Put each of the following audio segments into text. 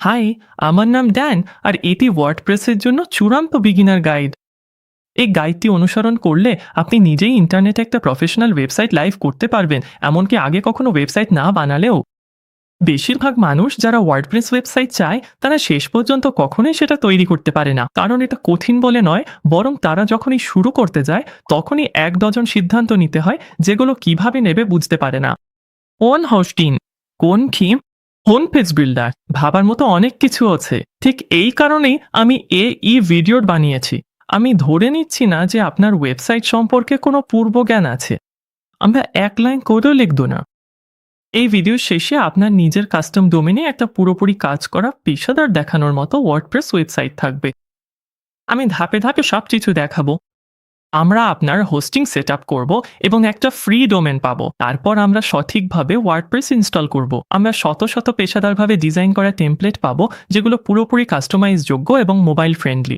High, আমার নাম Dan আর এটি ওয়ার্ডপ্রেসের জন্য চূড়ান্ত বিগিনার গাইড। এই গাইডটি অনুসরণ করলে আপনি নিজেই ইন্টারনেটে একটা প্রফেশনাল ওয়েবসাইট লাইভ করতে পারবেন, এমনকি আগে কখনো ওয়েবসাইট না বানালেও। বেশিরভাগ মানুষ যারা ওয়ার্ডপ্রেস ওয়েবসাইট চায় তারা শেষ পর্যন্ত কখনোই সেটা তৈরি করতে পারে না, কারণ এটা কঠিন বলে নয়, বরং তারা যখনই শুরু করতে যায় তখনই এক ডজন সিদ্ধান্ত নিতে হয় যেগুলো কিভাবে নেবে বুঝতে পারে না। কোন হোস্টিং, কোন থিম, কোন পেজ বিল্ডার, ভাবার মতো অনেক কিছু আছে। ঠিক এই কারণেই আমি এই ভিডিওর বানিয়েছি। আমি ধরে নিচ্ছি না যে আপনার ওয়েবসাইট সম্পর্কে কোনো পূর্ব জ্ঞান আছে। আমরা এক লাইন কোডও লিখব না। এই ভিডিওর শেষে আপনার নিজের কাস্টম ডোমেনে একটা পুরোপুরি কাজ করা পেশাদার দেখানোর মতো ওয়ার্ডপ্রেস ওয়েবসাইট থাকবে। আমি ধাপে ধাপে সব কিছু দেখাবো। আমরা আপনার হোস্টিং সেট আপ করবো এবং একটা ফ্রি ডোমেন পাবো। তারপর আমরা সঠিকভাবে ওয়ার্ডপ্রেস ইনস্টল করব। আমরা শত শত পেশাদারভাবে ডিজাইন করা টেমপ্লেট পাবো যেগুলো পুরোপুরি কাস্টমাইজ যোগ্য এবং মোবাইল ফ্রেন্ডলি।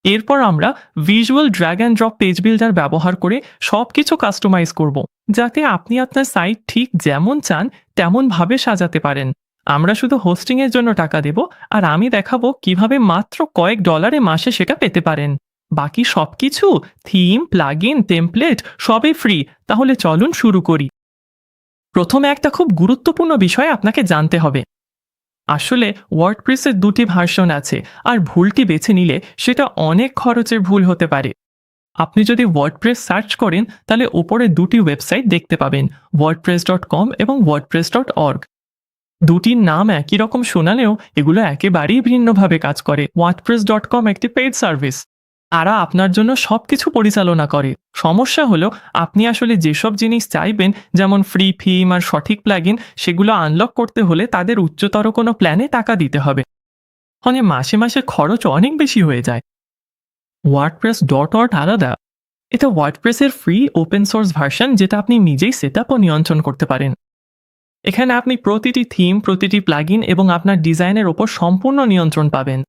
এরপর আমরা visual drag and drop page builder ব্যবহার করে সব কিছু কাস্টমাইজ করব, যাতে আপনি আপনার সাইট ঠিক যেমন চান তেমনভাবে সাজাতে পারেন। আমরা শুধু হোস্টিংয়ের জন্য টাকা দেব, আর আমি দেখাবো কিভাবে মাত্র কয়েক ডলারে মাসে সেটা পেতে পারেন। বাকি সবকিছু, থিম, প্লাগইন, টেমপ্লেট সবই ফ্রি। তাহলে চলুন শুরু করি। প্রথমে একটা খুব গুরুত্বপূর্ণ বিষয় আপনাকে জানতে হবে। আসলে ওয়ার্ডপ্রেসের দুটি ভার্সন আছে, আর ভুলটি বেছে নিলে সেটা অনেক খরচের ভুল হতে পারে। আপনি যদি ওয়ার্ডপ্রেস সার্চ করেন তাহলে ওপরে দুটি ওয়েবসাইট দেখতে পাবেন, wordpress.com এবং wordpress.org। দুটির নাম একই রকম শোনালেও এগুলো একেবারেই ভিন্নভাবে কাজ করে। wordpress.com একটি পেইড সার্ভিস, তারা আপনার জন্য সবকিছু পরিচালনা করে। সমস্যা হলো আপনি আসলে যেসব জিনিস চাইবেন, যেমন ফ্রি থিম আর সঠিক প্লাগইন, সেগুলো আনলক করতে হলে তাদের উচ্চতর কোনো প্ল্যানে টাকা দিতে হবে। ফলে মাসে মাসে খরচ অনেক বেশি হয়ে যায়। WordPress.org আলাদা। এটা ওয়ার্ডপ্রেসের ফ্রি ওপেন সোর্স ভার্সন, যেটা আপনি নিজেই সেট আপ ও নিয়ন্ত্রণ করতে পারেন। এখানে আপনি প্রতিটি থিম, প্রতিটি প্লাগইন এবং আপনার ডিজাইনের ওপর সম্পূর্ণ নিয়ন্ত্রণ পাবেন।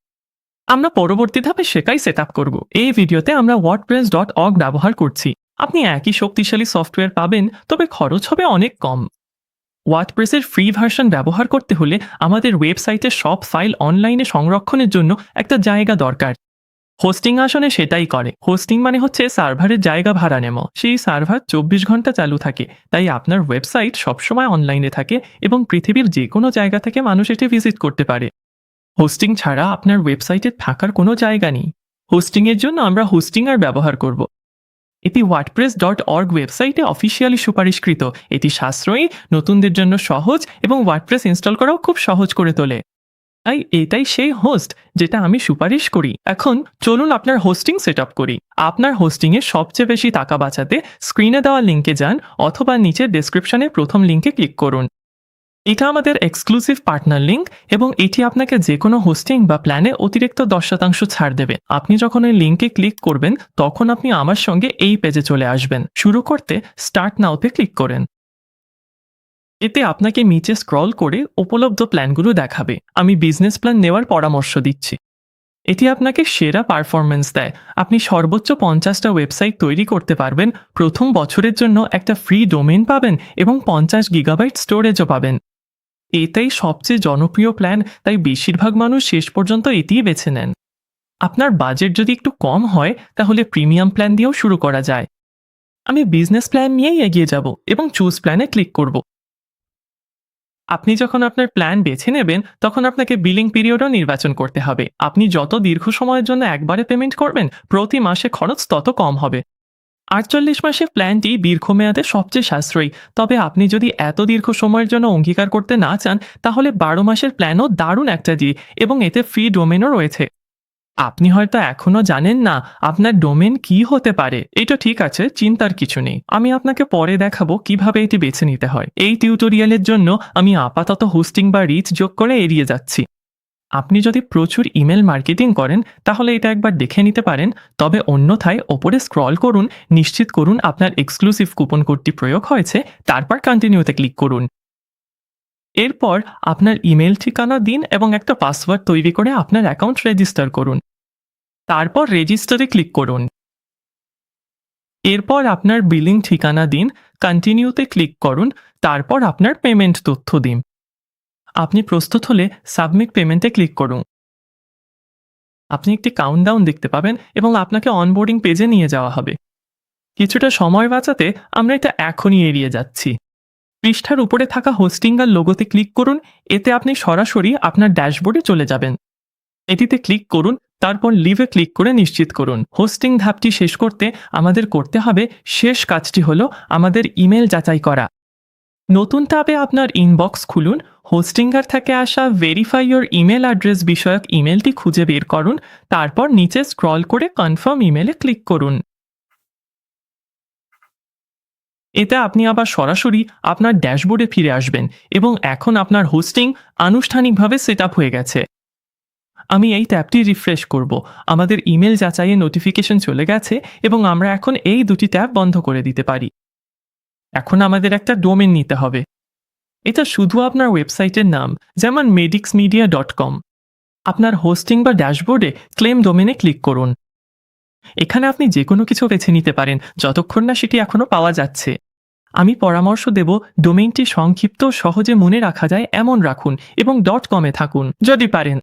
আমরা পরবর্তী ধাপে সেটাই সেট আপ করব। এই ভিডিওতে আমরা wordpress.org ব্যবহার করছি। আপনি একই শক্তিশালী সফটওয়্যার পাবেন, তবে খরচ হবে অনেক কম। ওয়ার্ডপ্রেসের ফ্রি ভার্সন ব্যবহার করতে হলে আমাদের ওয়েবসাইটের সব ফাইল অনলাইনে সংরক্ষণের জন্য একটা জায়গা দরকার। হোস্টিং আসলে সেটাই করে। হোস্টিং মানে হচ্ছে সার্ভারের জায়গা ভাড়া নেওয়া। সেই সার্ভার 24 ঘন্টা চালু থাকে, তাই আপনার ওয়েবসাইট সবসময় অনলাইনে থাকে এবং পৃথিবীর যে কোনো জায়গা থেকে মানুষ এটি ভিজিট করতে পারে। হোস্টিং ছাড়া আপনার ওয়েবসাইটে থাকার কোনো জায়গা নেই। হোস্টিংয়ের জন্য আমরা হোস্টিংয়ার ব্যবহার করব। এটি wordpress.org ওয়েবসাইটে অফিসিয়ালি সুপারিশকৃত। এটি সাশ্রয়ী, নতুনদের জন্য সহজ এবং ওয়ার্ডপ্রেস ইনস্টল করাও খুব সহজ করে তোলে। তাই এটাই সেই হোস্ট যেটা আমি সুপারিশ করি। এখন চলুন আপনার হোস্টিং সেট আপ করি। আপনার হোস্টিংয়ে সবচেয়ে বেশি টাকা বাঁচাতে স্ক্রিনে দেওয়া লিঙ্কে যান অথবা নিচের ডেসক্রিপশনে প্রথম লিঙ্কে ক্লিক করুন। এটা আমাদের এক্সক্লুসিভ পার্টনার লিঙ্ক এবং এটি আপনাকে যে কোনো হোস্টিং বা প্ল্যানে অতিরিক্ত 10% ছাড় দেবে। আপনি যখন এই লিঙ্কে ক্লিক করবেন তখন আপনি আমার সঙ্গে এই পেজে চলে আসবেন। শুরু করতে স্টার্ট নাওতে ক্লিক করেন। এতে আপনাকে নিচে স্ক্রল করে উপলব্ধ প্ল্যানগুলো দেখাবে। আমি বিজনেস প্ল্যান নেওয়ার পরামর্শ দিচ্ছি। এটি আপনাকে সেরা পারফরম্যান্স দেয়। আপনি সর্বোচ্চ 50টা ওয়েবসাইট তৈরি করতে পারবেন, প্রথম বছরের জন্য একটা ফ্রি ডোমেইন পাবেন এবং 50 গিগাবাইট স্টোরেজও পাবেন। এটাই সবচেয়ে জনপ্রিয় প্ল্যান, তাই বেশিরভাগ মানুষ শেষ পর্যন্ত এটিই বেছে নেন। আপনার বাজেট যদি একটু কম হয় তাহলে প্রিমিয়াম প্ল্যান দিয়েও শুরু করা যায়। আমি বিজনেস প্ল্যান নিয়েই এগিয়ে যাব এবং চুজ প্ল্যানে ক্লিক করব। আপনি যখন আপনার প্ল্যান বেছে নেবেন তখন আপনাকে বিলিং পিরিয়ডও নির্বাচন করতে হবে। আপনি যত দীর্ঘ সময়ের জন্য একবারে পেমেন্ট করবেন, প্রতি মাসে খরচ তত কম হবে। 48 মাসের প্ল্যানটি দীর্ঘমেয়াদে সবচেয়ে সাশ্রয়ী, তবে আপনি যদি এত দীর্ঘ সময়ের জন্য অঙ্গীকার করতে না চান তাহলে 12 মাসের প্ল্যানও দারুণ একটা দিয়ে এবং এতে ফ্রি ডোমেনও রয়েছে। আপনি হয়তো এখনো জানেন না আপনার ডোমেন কি হতে পারে। এটা ঠিক আছে, চিন্তার কিছু নেই। আমি আপনাকে পরে দেখাবো কিভাবে এটি বেছে নিতে হয়। এই টিউটোরিয়ালের জন্য আমি আপাতত হোস্টিং বা রিচ যোগ করে এড়িয়ে যাচ্ছি। আপনি যদি প্রচুর ইমেল মার্কেটিং করেন তাহলে এটা একবার দেখে নিতে পারেন, তবে অন্যথায় ওপরে স্ক্রল করুন, নিশ্চিত করুন আপনার এক্সক্লুসিভ কুপন কোডটি প্রয়োগ হয়েছে, তারপর কন্টিনিউতে ক্লিক করুন। এরপর আপনার ইমেল ঠিকানা দিন এবং একটা পাসওয়ার্ড তৈরি করে আপনার অ্যাকাউন্ট রেজিস্টার করুন। তারপর রেজিস্টারে ক্লিক করুন। এরপর আপনার বিলিং ঠিকানা দিন, কন্টিনিউতে ক্লিক করুন, তারপর আপনার পেমেন্ট তথ্য দিন। আপনি প্রস্তুত হলে সাবমিট পেমেন্টে ক্লিক করুন। আপনি একটি কাউন্টডাউন দেখতে পাবেন এবং আপনাকে অনবোর্ডিং পেজে নিয়ে যাওয়া হবে। কিছুটা সময় বাঁচাতে আমরা এটা এখনই এড়িয়ে যাচ্ছি। পৃষ্ঠার উপরে থাকা হোস্টিং আর লোগোতে ক্লিক করুন। এতে আপনি সরাসরি আপনার ড্যাশবোর্ডে চলে যাবেন। এটিতে ক্লিক করুন, তারপর লিভে ক্লিক করে নিশ্চিত করুন। হোস্টিং ধাপটি শেষ করতে আমাদের করতে হবে শেষ কাজটি হলো আমাদের ইমেল যাচাই করা। নতুন ট্যাবে আপনার ইনবক্স খুলুন, হোস্টিঙ্গার থেকে আসা ভেরিফাই ইয়োর ইমেল অ্যাড্রেস বিষয়ক ইমেলটি খুঁজে বের করুন, তারপর নিচে স্ক্রল করে কনফার্ম ইমেলে ক্লিক করুন। এতে আপনি আবার সরাসরি আপনার ড্যাশবোর্ডে ফিরে আসবেন এবং এখন আপনার হোস্টিং আনুষ্ঠানিকভাবে সেট আপ হয়ে গেছে। আমি এই ট্যাবটি রিফ্রেশ করব। আমাদের ইমেল যাচাইয়ের নোটিফিকেশন চলে গেছে এবং আমরা এখন এই দুটি ট্যাব বন্ধ করে দিতে পারি। এখন আমাদের একটা ডোমেন নিতে হবে। এটা শুধু আপনার ওয়েবসাইটের নাম, যেমন medixmedia.com। আপনার হোস্টিং বা ড্যাশবোর্ডে ক্লেম ডোমেনে ক্লিক করুন। এখানে আপনি যে কোনো কিছু বেছে নিতে পারেন যতক্ষণ না সেটি এখনও পাওয়া যাচ্ছে। আমি পরামর্শ দেব ডোমেইনটি সংক্ষিপ্ত ও সহজে মনে রাখা যায় এমন রাখুন এবং .com এ থাকুন যদি পারেন।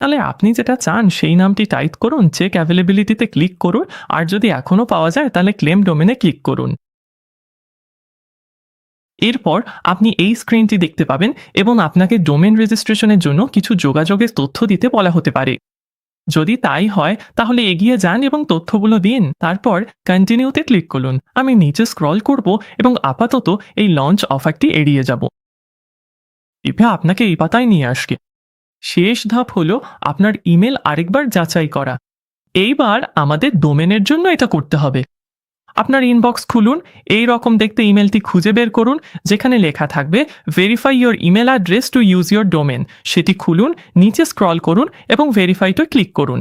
তাহলে আপনি যেটা চান সেই নামটি টাইপ করুন, চেক অ্যাভেলেবিলিটিতে ক্লিক করুন, আর যদি এখনও পাওয়া যায় তাহলে ক্লেম ডোমেনে ক্লিক করুন। এরপর আপনি এই স্ক্রিনটি দেখতে পাবেন এবং আপনাকে ডোমেন রেজিস্ট্রেশনের জন্য কিছু যোগাযোগের তথ্য দিতে বলা হতে পারে। যদি তাই হয় তাহলে এগিয়ে যান এবং তথ্যগুলো দিন, তারপর কন্টিনিউতে ক্লিক করুন। আমি নিচে স্ক্রল করব এবং আপাতত এই লঞ্চ অফারটি এড়িয়ে যাব। এভাবে আপনাকে এই পাতায় নিয়ে আসবে। শেষ ধাপ হলো আপনার ইমেল আরেকবার যাচাই করা। এইবার আমাদের ডোমেনের জন্য এটা করতে হবে। আপনার ইনবক্স খুলুন, এই রকম দেখতে ইমেলটি খুঁজে বের করুন যেখানে লেখা থাকবে verify your email address to use your domain. সেটি খুলুন, নিচে স্ক্রল করুন এবং ভেরিফাইতে ক্লিক করুন।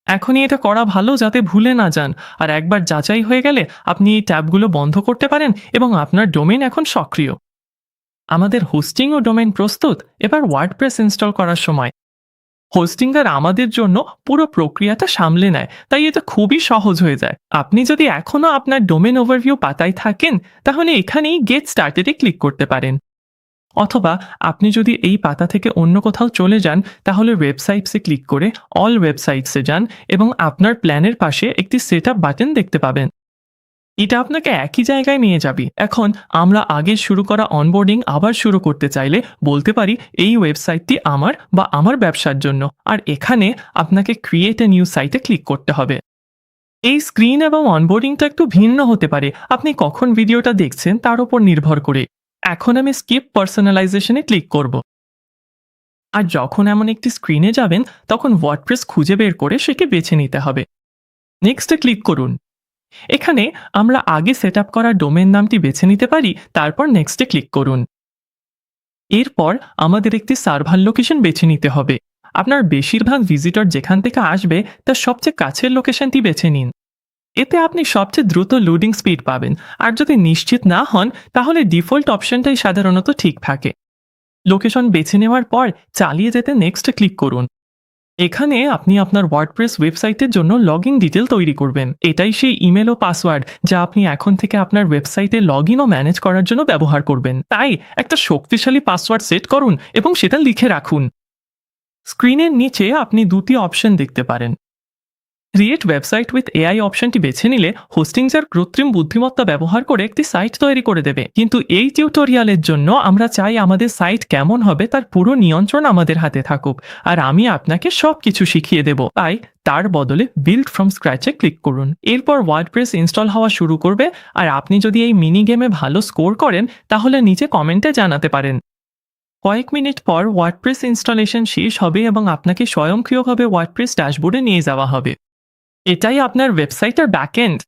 এখনই এটা করা ভালো যাতে ভুলে না যান, আর একবার যাচাই হয়ে গেলে আপনি এই ট্যাবগুলো বন্ধ করতে পারেন এবং আপনার ডোমেন এখন সক্রিয়। আমাদের হোস্টিং ও ডোমেন প্রস্তুত। এবার ওয়ার্ডপ্রেস ইনস্টল করার সময়। হোস্টিঙ্গার আমাদের জন্য পুরো প্রক্রিয়াটা সামলে নেয়, তাই এটা খুবই সহজ হয়ে যায়। আপনি যদি এখনও আপনার ডোমেন ওভারভিউ পাতায় থাকেন তাহলে এখানেই গেট স্টার্টেডে ক্লিক করতে পারেন, অথবা আপনি যদি এই পাতা থেকে অন্য কোথাও চলে যান তাহলে ওয়েবসাইটসে ক্লিক করে অল ওয়েবসাইটসে যান এবং আপনার প্ল্যানের পাশে একটি সেট আপ বাটন দেখতে পাবেন। এটা আপনাকে একই জায়গায় নিয়ে যাবে। এখন আমরা আগে শুরু করা অনবোর্ডিং আবার শুরু করতে চাইলে বলতে পারি এই ওয়েবসাইটটি আমার বা আমার ব্যবসার জন্য, আর এখানে আপনাকে ক্রিয়েট এ নিউ সাইটে ক্লিক করতে হবে। এই স্ক্রিন এবং অনবোর্ডিংটা একটু ভিন্ন হতে পারে আপনি কখন ভিডিওটা দেখছেন তার উপর নির্ভর করে। এখন আমি স্কিপ পার্সোনালাইজেশনে ক্লিক করব। আর যখন এমন একটি স্ক্রিনে যাবেন তখন ওয়ার্ডপ্রেস খুঁজে বের করে সেটি বেছে নিতে হবে। নেক্সটে ক্লিক করুন। এখানে আমরা আগে সেট আপ করা ডোমেন নামটি বেছে নিতে পারি, তারপর নেক্সটে ক্লিক করুন। এরপর আমাদের একটি সার্ভার লোকেশন বেছে নিতে হবে। আপনার বেশিরভাগ ভিজিটর যেখান থেকে আসবে তার সবচেয়ে কাছের লোকেশনটি বেছে নিন। এতে আপনি সবচেয়ে দ্রুত লোডিং স্পিড পাবেন, আর যদি নিশ্চিত না হন তাহলে ডিফল্ট অপশনটাই সাধারণত ঠিক থাকে। লোকেশন বেছে নেওয়ার পর চালিয়ে যেতে নেক্সটে ক্লিক করুন। এখানে আপনি আপনার ওয়ার্ডপ্রেস ওয়েবসাইটের জন্য লগইন ডিটেল তৈরি করবেন। এটাই সেই ইমেল ও পাসওয়ার্ড যা আপনি এখন থেকে আপনার ওয়েবসাইটে লগইন ও ম্যানেজ করার জন্য ব্যবহার করবেন। তাই একটা শক্তিশালী পাসওয়ার্ড সেট করুন এবং সেটা লিখে রাখুন। স্ক্রিনের নিচে আপনি দুটি অপশন দেখতে পারেন। ক্রিয়েট ওয়েবসাইট উইথ এআই অপশনটি বেছে নিলে হোস্টিংজার কৃত্রিম বুদ্ধিমত্তা ব্যবহার করে একটি সাইট তৈরি করে দেবে। কিন্তু এই টিউটোরিয়ালের জন্য আমরা চাই আমাদের সাইট কেমন হবে তার পুরো নিয়ন্ত্রণ আমাদের হাতে থাকুক, আর আমি আপনাকে সব কিছু শিখিয়ে দেব। তাই তার বদলে বিল্ড ফ্রম স্ক্র্যাচে ক্লিক করুন। এরপর ওয়ার্ডপ্রেস ইনস্টল হওয়া শুরু করবে, আর আপনি যদি এই মিনি গেমে ভালো স্কোর করেন তাহলে নিচে কমেন্টে জানাতে পারেন। কয়েক মিনিট পর ওয়ার্ডপ্রেস ইনস্টলেশন শেষ হবে এবং আপনাকে স্বয়ংক্রিয়ভাবে ওয়ার্ডপ্রেস ড্যাশবোর্ডে নিয়ে যাওয়া হবে। এটাই আপনার ওয়েবসাইটের ব্যাকএন্ড।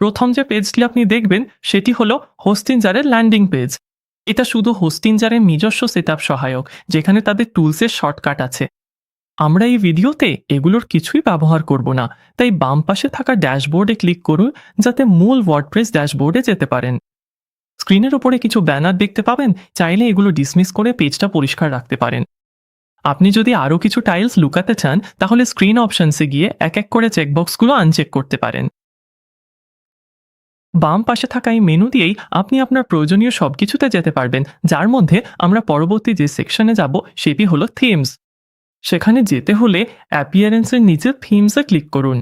প্রথম যে পেজটি আপনি দেখবেন সেটি হলো হোস্টিংজারের ল্যান্ডিং পেজ। এটা শুধু হোস্টিংজারের নিজস্ব সেটআপ সহায়ক, যেখানে তাদের টুলসের শর্টকাট আছে। আমরা এই ভিডিওতে এগুলোর কিছুই ব্যবহার করব না, তাই বাম পাশে থাকা ড্যাশবোর্ডে ক্লিক করুন যাতে মূল ওয়ার্ডপ্রেস ড্যাশবোর্ডে যেতে পারেন। স্ক্রিনের উপরে কিছু ব্যানার দেখতে পাবেন, চাইলে এগুলো ডিসমিস করে পেজটা পরিষ্কার রাখতে পারেন। আপনি যদি আরও কিছু টাইলস লুকাতে চান তাহলে স্ক্রিন অপশনসে গিয়ে এক এক করে চেকবক্সগুলো আনচেক করতে পারেন। বাম পাশে থাকা এই মেনু দিয়েই আপনি আপনার প্রয়োজনীয় সবকিছুতে যেতে পারবেন, যার মধ্যে আমরা পরবর্তী যে সেকশনে যাব সেটি হলো থিমস। সেখানে যেতে হলে অ্যাপিয়ারেন্সের নিচে থিমসে ক্লিক করুন।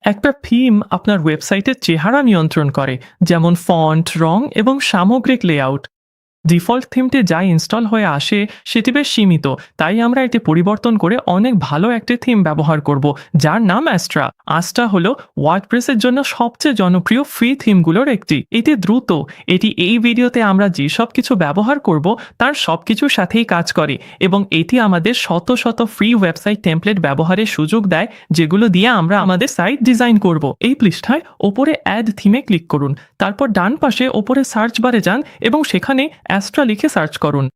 একটা থিম আপনার ওয়েবসাইটের চেহারা নিয়ন্ত্রণ করে, যেমন ফন্ট, রং এবং সামগ্রিক লেআউট। ডিফল্ট থিমটি যা ইনস্টল হয়ে আসে সেটি বেশ সীমিত, তাই আমরা এটি পরিবর্তন করে অনেক ভালো একটি থিম ব্যবহার করব, যার নাম অ্যাস্ট্রা। আস্ট্রা হলো ওয়ার্ডপ্রেসের জন্য সবচেয়ে জনপ্রিয় ফ্রি থিমগুলোর একটি। এটি দ্রুত, এটি এই ভিডিওতে আমরা যেসব কিছু ব্যবহার করব তার সব কিছুর সাথেই কাজ করে, এবং এটি আমাদের শত শত ফ্রি ওয়েবসাইট টেমপ্লেট ব্যবহারের সুযোগ দেয়, যেগুলো দিয়ে আমরা আমাদের সাইট ডিজাইন করব। এই পৃষ্ঠায় ওপরে অ্যাড থিমে ক্লিক করুন, তারপর ডান পাশে ওপরে সার্চ বারে যান এবং সেখানে অ্যাস্ট্রা লিখে সার্চ করুন।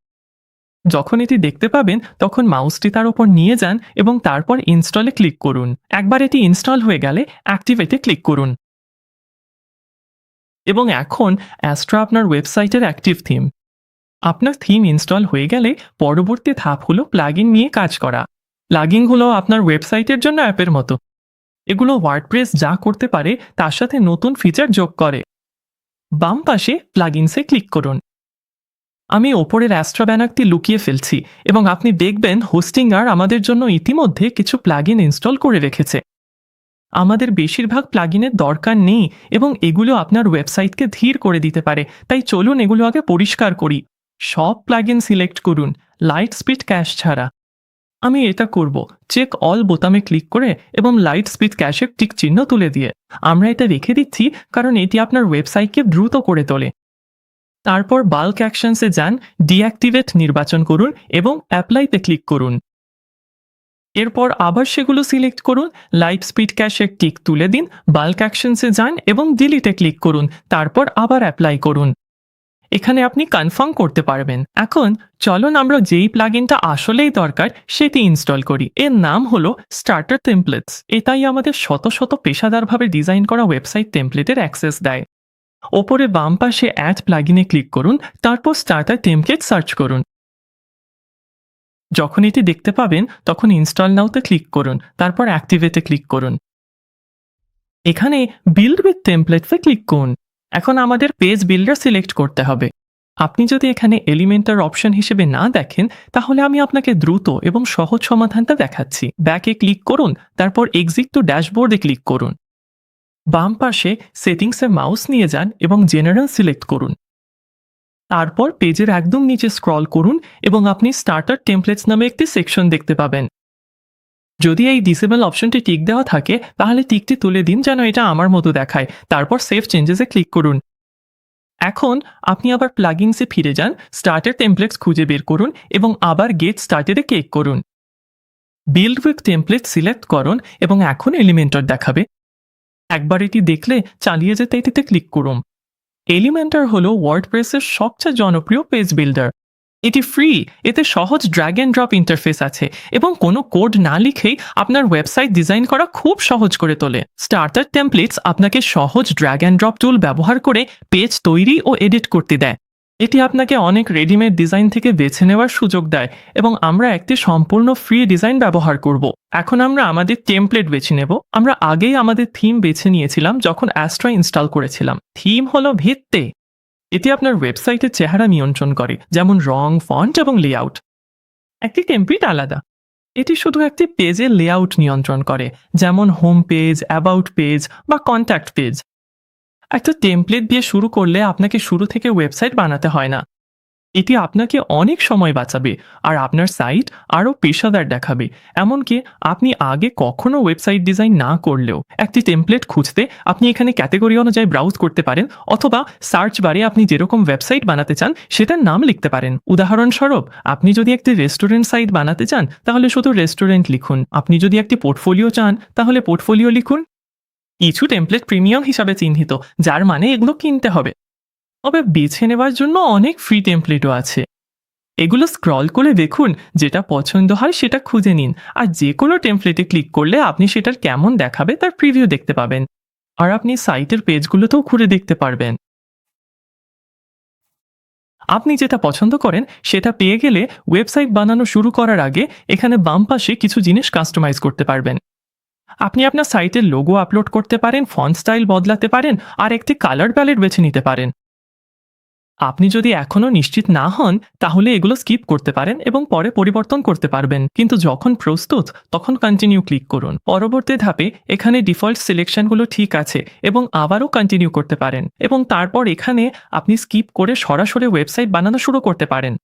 যখন এটি দেখতে পাবেন তখন মাউসটি তার উপর নিয়ে যান এবং তারপর ইনস্টলে ক্লিক করুন। একবার এটি ইনস্টল হয়ে গেলে অ্যাক্টিভেটে ক্লিক করুন, এবং এখন অ্যাস্ট্রা আপনার ওয়েবসাইটের অ্যাক্টিভ থিম। আপনার থিম ইনস্টল হয়ে গেলে পরবর্তী ধাপ হলো প্লাগইন নিয়ে কাজ করা। প্লাগইন হলো আপনার ওয়েবসাইটের জন্য অ্যাপের মতো। এগুলো ওয়ার্ডপ্রেস যা করতে পারে তার সাথে নতুন ফিচার যোগ করে। বাম পাশে প্লাগইনসে ক্লিক করুন। আমি ওপরের অ্যাস্ট্রা ব্যানারটি লুকিয়ে ফেলছি এবং আপনি দেখবেন হোস্টিংয়ার আমাদের জন্য ইতিমধ্যে কিছু প্লাগইন ইনস্টল করে রেখেছে। আমাদের বেশিরভাগ প্লাগইনের দরকার নেই এবং এগুলো আপনার ওয়েবসাইটকে ধীর করে দিতে পারে, তাই চলুন এগুলো আগে পরিষ্কার করি। সব প্লাগইন সিলেক্ট করুন, লাইট স্পিড ক্যাশ ছাড়া। আমি এটা করব চেক অল বোতামে ক্লিক করে এবং লাইট স্পিড ক্যাশের টিক চিহ্ন তুলে দিয়ে। আমরা এটা রেখে দিচ্ছি কারণ এটি আপনার ওয়েবসাইটকে দ্রুত করে তোলে। তারপর বাল্ক অ্যাকশনসে যান, ডিঅ্যাক্টিভেট নির্বাচন করুন এবং অ্যাপ্লাইতে ক্লিক করুন। এরপর আবার সেগুলো সিলেক্ট করুন, লাইট স্পিড ক্যাশের টিক তুলে দিন, বাল্ক অ্যাকশনসে যান এবং ডিলিটে ক্লিক করুন, তারপর আবার অ্যাপ্লাই করুন। এখানে আপনি কনফার্ম করতে পারবেন। এখন চলুন আমরা যেই প্লাগইনটা আসলেই দরকার সেটি ইনস্টল করি। এর নাম হলো স্টার্টার টেমপ্লেটস। এটাই আমাদের শত শত পেশাদারভাবে ডিজাইন করা ওয়েবসাইট টেমপ্লেটের অ্যাক্সেস দেয়। ওপরে বাম পাশে অ্যাড প্লাগইনে ক্লিক করুন, তারপর স্টার্টার টেমপ্লেট সার্চ করুন। যখন এটি দেখতে পাবেন তখন ইনস্টল নাওতে ক্লিক করুন, তারপর অ্যাক্টিভেটে ক্লিক করুন। এখানে বিল্ড উইথ টেমপ্লেটসে ক্লিক করুন। এখন আমাদের পেজ বিল্ডার সিলেক্ট করতে হবে। আপনি যদি এখানে এলিমেন্টার অপশন হিসেবে না দেখেন তাহলে আমি আপনাকে দ্রুত এবং সহজ সমাধানটা দেখাচ্ছি। ব্যাকে ক্লিক করুন, তারপর এক্সিট টু ড্যাশবোর্ডে ক্লিক করুন। বাম পাশে সেটিংসে মাউস নিয়ে যান এবং জেনারেল সিলেক্ট করুন। তারপর পেজের একদম নিচে স্ক্রল করুন এবং আপনি স্টার্টার টেমপ্লেটস নামে একটি সেকশন দেখতে পাবেন। যদি এই ডিসেবল অপশনটি টিক দেওয়া থাকে তাহলে টিকটি তুলে দিন যেন এটা আমার মতো দেখায়, তারপর সেভ চেঞ্জেসে ক্লিক করুন। এখন আপনি আবার প্লাগইনসে ফিরে যান, স্টার্টার টেমপ্লেটস খুঁজে বের করুন এবং আবার গেট স্টার্টেডে ক্লিক করুন। বিল্ড উইথ টেমপ্লেট সিলেক্ট করুন এবং এখন এলিমেন্টর দেখাবে। একবার এটি দেখলে চালিয়ে যেতে এটিতে ক্লিক করুন। এলিমেন্টর হলো ওয়ার্ডপ্রেসের সবচেয়ে জনপ্রিয় পেজ বিল্ডার। এটি ফ্রি, এতে সহজ ড্র্যাগ অ্যান্ড ড্রপ ইন্টারফেস আছে এবং কোনো কোড না লিখেই আপনার ওয়েবসাইট ডিজাইন করা খুব সহজ করে তোলে। স্টার্টার টেমপ্লেটস আপনাকে সহজ ড্র্যাগ অ্যান্ড ড্রপ টুল ব্যবহার করে পেজ তৈরি ও এডিট করতে দেয়। এটি আপনাকে অনেক রেডিমেড ডিজাইন থেকে বেছে নেওয়ার সুযোগ দেয় এবং আমরা একটি সম্পূর্ণ ফ্রি ডিজাইন ব্যবহার করব। এখন আমরা আমাদের টেমপ্লেট বেছে নেব। আমরা আগেই আমাদের থিম বেছে নিয়েছিলাম যখন অ্যাস্ট্রা ইনস্টল করেছিলাম। থিম হলো ভিত্তি। এটি আপনার ওয়েবসাইটের চেহারা নিয়ন্ত্রণ করে, যেমন রং, ফন্ট এবং লেআউট। একটি টেমপ্লেট আলাদা, এটি শুধু একটি পেজের লেআউট নিয়ন্ত্রণ করে, যেমন হোম পেজ, অ্যাবাউট পেজ বা কন্ট্যাক্ট পেজ। একটা টেমপ্লেট দিয়ে শুরু করলে আপনাকে শুরু থেকে ওয়েবসাইট বানাতে হয় না। এটি আপনাকে অনেক সময় বাঁচাবে আর আপনার সাইট আরও পেশাদার দেখাবে। এমনকি আপনি আগে কখনো ওয়েবসাইট ডিজাইন না করলেও একটি টেমপ্লেট খুঁজতে আপনি এখানে ক্যাটেগরি অনুযায়ী ব্রাউজ করতে পারেন, অথবা সার্চ বারে আপনি যেরকম ওয়েবসাইট বানাতে চান সেটার নাম লিখতে পারেন। উদাহরণস্বরূপ, আপনি যদি একটি রেস্টুরেন্ট সাইট বানাতে চান তাহলে শুধু রেস্টুরেন্ট লিখুন। আপনি যদি একটি পোর্টফোলিও চান তাহলে পোর্টফোলিও লিখুন। কিছু টেমপ্লেট প্রিমিয়াম হিসাবে চিহ্নিত, যার মানে এগুলো কিনতে হবে। তবে বেছে নেওয়ার জন্য অনেক ফ্রি টেমপ্লেটও আছে। এগুলো স্ক্রল করে দেখুন, যেটা পছন্দ হয় সেটা খুঁজে নিন, আর যে কোনো টেমপ্লেটে ক্লিক করলে আপনি সেটার কেমন দেখাবে তার প্রিভিউ দেখতে পাবেন। আর আপনি সাইটের পেজগুলোতেও ঘুরে দেখতে পারবেন। আপনি যেটা পছন্দ করেন সেটা পেয়ে গেলে ওয়েবসাইট বানানো শুরু করার আগে এখানে বাম পাশে কিছু জিনিস কাস্টমাইজ করতে পারবেন। আপনি আপনার সাইটের লোগো আপলোড করতে পারেন, ফন্ট স্টাইল বদলাতে পারেন আর একটি কালার প্যালেট বেছে নিতে পারেন। আপনি যদি এখনও নিশ্চিত না হন তাহলে এগুলো স্কিপ করতে পারেন এবং পরে পরিবর্তন করতে পারবেন, কিন্তু যখন প্রস্তুত তখন কন্টিনিউ ক্লিক করুন। পরবর্তী ধাপে এখানে ডিফল্ট সিলেকশনগুলো ঠিক আছে এবং আবারও কন্টিনিউ করতে পারেন এবং তারপর এখানে আপনি স্কিপ করে সরাসরি ওয়েবসাইট বানানো শুরু করতে পারেন।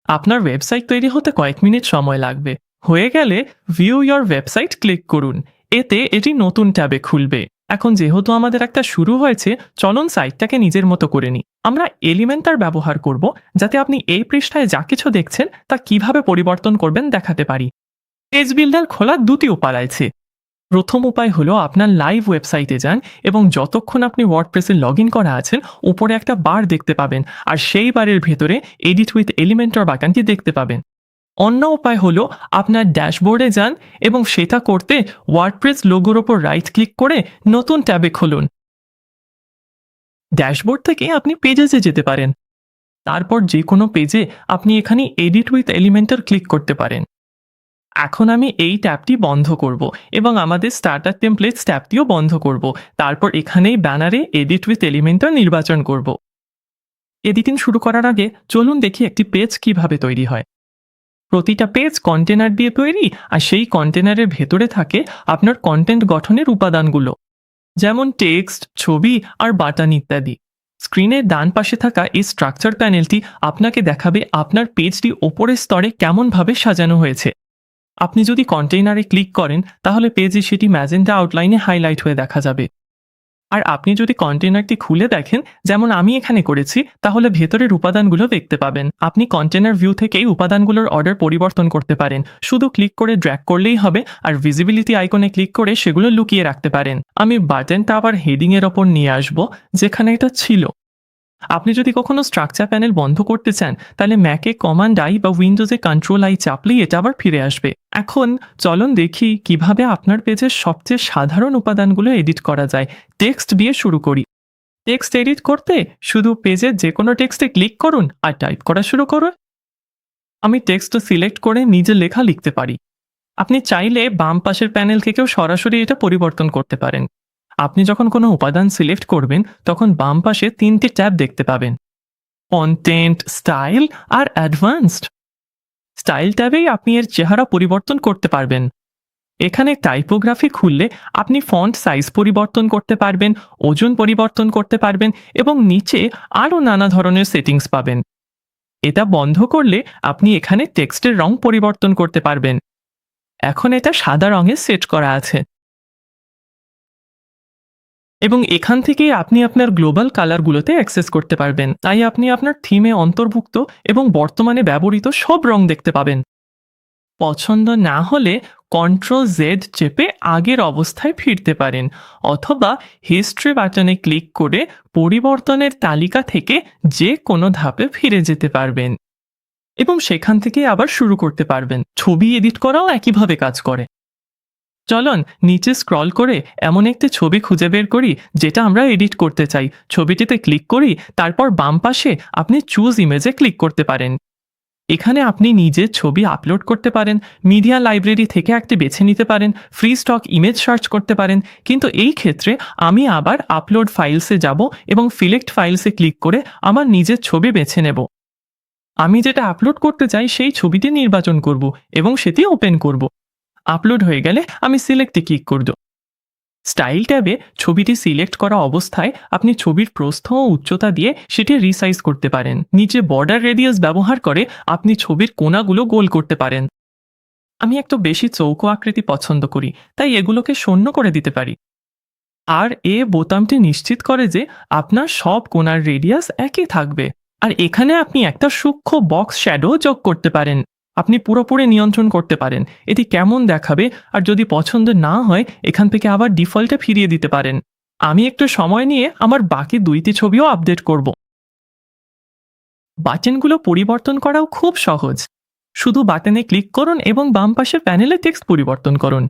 আপনার ওয়েবসাইট তৈরি হতে কয়েক মিনিট সময় লাগবে। হয়ে গেলে ভিউ ইয়োর ওয়েবসাইট ক্লিক করুন, এতে এটি নতুন ট্যাবে খুলবে। এখন যেহেতু আমাদের একটা শুরু হয়েছে, চলুন সাইটটাকে নিজের মতো করে নিই। আমরা এলিমেন্টার ব্যবহার করব যাতে আপনি এই পৃষ্ঠায় যা কিছু দেখছেন তা কিভাবে পরিবর্তন করবেন দেখাতে পারি। পেজ বিল্ডার খোলার দুটি উপায় আছে। প্রথম উপায় হলো আপনার লাইভ ওয়েবসাইটে যান এবং যতক্ষণ আপনি ওয়ার্ডপ্রেসে লগ ইন করা আছেন উপরে একটা বার দেখতে পাবেন আর সেই বারের ভেতরে এডিট উইথ এলিমেন্টর বাটনটি দেখতে পাবেন। অন্য উপায় হলো আপনার ড্যাশবোর্ডে যান এবং সেটা করতে ওয়ার্ডপ্রেস লোগোর ওপর রাইট ক্লিক করে নতুন ট্যাবে খুলুন। ড্যাশবোর্ড থেকে আপনি পেজেসে যেতে পারেন, তারপর যে কোনো পেজে আপনি এখানে এডিট উইথ এলিমেন্টর ক্লিক করতে পারেন। এখন আমি এই ট্যাবটি বন্ধ করব এবং আমাদের স্টার্টার টেমপ্লেটস ট্যাবটিও বন্ধ করব। তারপর এখানেই ব্যানারে এডিট উইথ এলিমেন্টর নির্বাচন করব। এডিটিং শুরু করার আগে চলুন দেখি একটি পেজ কিভাবে তৈরি হয়। প্রতিটা পেজ কন্টেনার দিয়ে তৈরি আর সেই কন্টেনারের ভেতরে থাকে আপনার কন্টেন্ট গঠনের উপাদানগুলো, যেমন টেক্সট, ছবি আর বাটন ইত্যাদি। স্ক্রিনের ডান পাশে থাকা এই স্ট্রাকচার প্যানেলটি আপনাকে দেখাবে আপনার পেজটি ওপরের স্তরে কেমনভাবে সাজানো হয়েছে। আপনি যদি কন্টেইনারে ক্লিক করেন তাহলে পেজে সেটি ম্যাজেন্টা আউটলাইনে হাইলাইট হয়ে দেখা যাবে। আর আপনি যদি কন্টেনারটি খুলে দেখেন, যেমন আমি এখানে করেছি, তাহলে ভেতরের উপাদানগুলো দেখতে পাবেন। আপনি কন্টেনার ভিউ থেকেই উপাদানগুলোর অর্ডার পরিবর্তন করতে পারেন। শুধু ক্লিক করে ড্র্যাগ করলেই হবে আর ভিজিবিলিটি আইকনে ক্লিক করে সেগুলো লুকিয়ে রাখতে পারেন। আমি বাটনটা আবার হেডিংয়ের ওপর নিয়ে আসব যেখানে এটা ছিল। আপনি যদি কখনো স্ট্রাকচার প্যানেল বন্ধ করতে চান তাহলে ম্যাকে কমান্ড আই বা উইন্ডোজে কন্ট্রোল আই চাপলেই এটা আবার ফিরে আসবে। এখন চলুন দেখি কিভাবে আপনার পেজের সবচেয়ে সাধারণ উপাদানগুলো এডিট করা যায়। টেক্সট দিয়ে শুরু করি। টেক্সট এডিট করতে শুধু পেজের যে কোনো টেক্সটে ক্লিক করুন আর টাইপ করা শুরু করুন। আমি টেক্সট সিলেক্ট করে নিজের লেখা লিখতে পারি। আপনি চাইলে বাম পাশের প্যানেল থেকেও সরাসরি এটা পরিবর্তন করতে পারেন। আপনি যখন কোনো উপাদান সিলেক্ট করবেন তখন বাম পাশে 3টি ট্যাব দেখতে পাবেন: কন্টেন্ট, স্টাইল আর অ্যাডভান্সড। স্টাইল ট্যাবেই আপনি এর চেহারা পরিবর্তন করতে পারবেন। এখানে টাইপোগ্রাফি খুললে আপনি ফন্ট সাইজ পরিবর্তন করতে পারবেন, ওজন পরিবর্তন করতে পারবেন এবং নিচে আরও নানা ধরনের সেটিংস পাবেন। এটা বন্ধ করলে আপনি এখানে টেক্সটের রং পরিবর্তন করতে পারবেন। এখন এটা সাদা রঙে সেট করা আছে এবং এখান থেকেই আপনি আপনার গ্লোবাল কালারগুলোতে অ্যাক্সেস করতে পারবেন। তাই আপনি আপনার থিমে অন্তর্ভুক্ত এবং বর্তমানে ব্যবহৃত সব রং দেখতে পাবেন। পছন্দ না হলে কন্ট্রোল জেড চেপে আগের অবস্থায় ফিরতে পারেন অথবা হিস্ট্রি বাটনে ক্লিক করে পরিবর্তনের তালিকা থেকে যে কোনো ধাপে ফিরে যেতে পারবেন এবং সেখান থেকে আবার শুরু করতে পারবেন। ছবি এডিট করাও একইভাবে কাজ করে। চলুন নিচে স্ক্রল করে এমন একটি ছবি খুঁজে বের করি যেটা আমরা এডিট করতে চাই। ছবিটিতে ক্লিক করি, তারপর বাম পাশে আপনি চুজ ইমেজে ক্লিক করতে পারেন। এখানে আপনি নিজের ছবি আপলোড করতে পারেন, মিডিয়া লাইব্রেরি থেকে একটি বেছে নিতে পারেন, ফ্রি স্টক ইমেজ সার্চ করতে পারেন, কিন্তু এই ক্ষেত্রে আমি আবার আপলোড ফাইলসে যাব এবং সিলেক্ট ফাইলসে ক্লিক করে আমার নিজের ছবি বেছে নেব। আমি যেটা আপলোড করতে চাই সেই ছবিটি নির্বাচন করব এবং সেটি ওপেন করব। আপলোড হয়ে গেলে আমি সিলেক্টে ক্লিক করব। স্টাইল ট্যাবে ছবিটি সিলেক্ট করা অবস্থায় আপনি ছবির প্রস্থ ও উচ্চতা দিয়ে সেটি রিসাইজ করতে পারেন। নিচে বর্ডার রেডিয়াস ব্যবহার করে আপনি ছবির কোণাগুলো গোল করতে পারেন। আমি একটু বেশি চৌকো আকৃতি পছন্দ করি, তাই এগুলোকে শূন্য করে দিতে পারি। আর এ বোতামটি নিশ্চিত করে যে আপনার সব কোণার রেডিয়াস একই থাকবে। আর এখানে আপনি একটা সূক্ষ্ম বক্স শ্যাডো যোগ করতে পারেন। আপনি পুরোপুরি নিয়ন্ত্রণ করতে পারেন এটি কেমন দেখাবে, আর যদি পছন্দ না হয় এখান থেকে আবার ডিফল্টে ফিরিয়ে দিতে পারেন। আমি একটু সময় নিয়ে আমার বাকি 2টি ছবিও আপডেট করব। বাটনগুলো পরিবর্তন করাও খুব সহজ। শুধু বাটনে ক্লিক করুন এবং বাম পাশে প্যানেলে টেক্সট পরিবর্তন করুন।